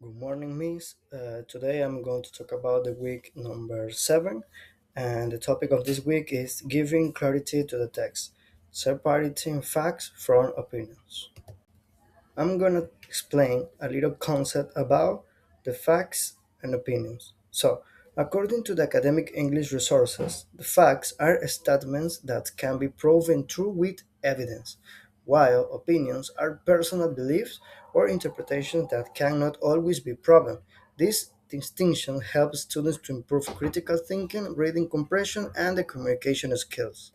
Good morning, Miss. Today I'm going to talk about the week number 7, and the topic of this week is giving clarity to the text, separating facts from opinions. I'm going to explain a little concept about the facts and opinions. So, according to the academic English resources, the facts are statements that can be proven true with evidence, while opinions are personal beliefs or interpretations that cannot always be proven. This distinction helps students to improve critical thinking, reading comprehension, and the communication skills.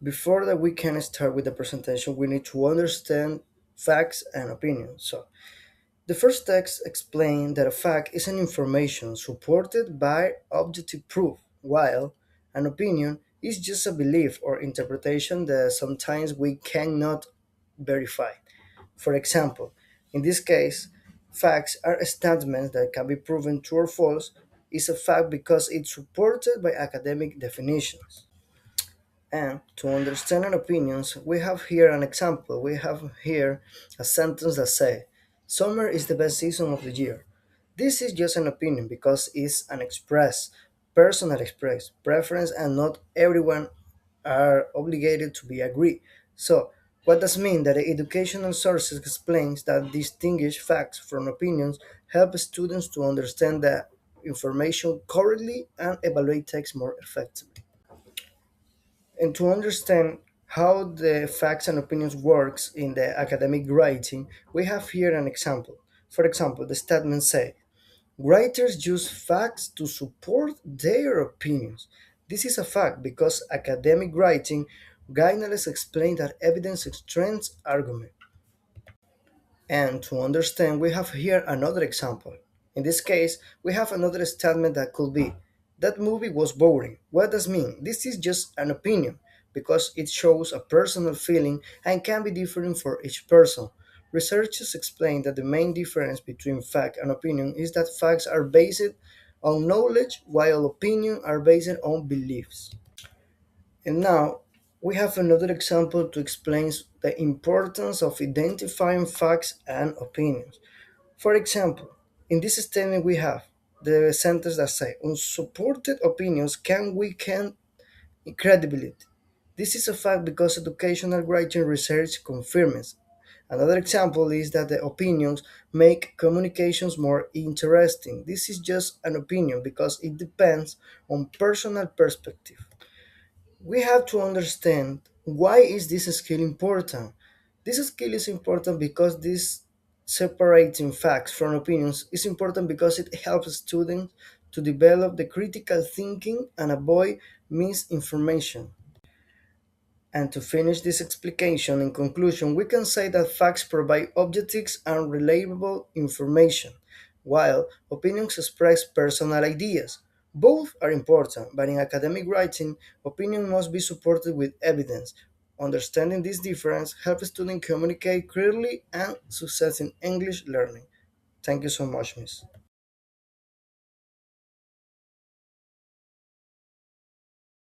Before that we can start with the presentation, we need to understand facts and opinions. So, the first text explains that a fact is an information supported by objective proof, while an opinion is just a belief or interpretation that sometimes we cannot verify. For example, in this case, facts are statements that can be proven true or false. Is a fact because it's supported by academic definitions. And to understand our opinions, we have here an example. We have here a sentence that says, "Summer is the best season of the year." This is just an opinion because it's an personal express preference, and not everyone are obligated to be agree. So, what does mean that the educational sources explains that distinguish facts from opinions help students to understand the information correctly and evaluate text more effectively. And to understand how the facts and opinions works in the academic writing, we have here an example. For example, the statement say, writers use facts to support their opinions. This is a fact because academic writing guidelines explain that evidence strengthens argument. And to understand, we have here another example. In this case, we have another statement that could be, that movie was boring. What does mean? This is just an opinion because it shows a personal feeling and can be different for each person. Researchers explain that the main difference between fact and opinion is that facts are based on knowledge while opinions are based on beliefs. And now we have another example to explain the importance of identifying facts and opinions. For example, in this statement we have the sentence that say, unsupported opinions can weaken credibility. This is a fact because educational writing research confirms. Another example is that the opinions make communications more interesting. This is just an opinion because it depends on personal perspective. We have to understand why is this skill important. This skill is important because this separating facts from opinions is important because it helps students to develop the critical thinking and avoid misinformation. And to finish this explication, in conclusion, we can say that facts provide objectives and reliable information, while opinions express personal ideas. Both are important, but in academic writing, opinion must be supported with evidence. Understanding this difference helps students communicate clearly and success in English learning. Thank you so much, Miss.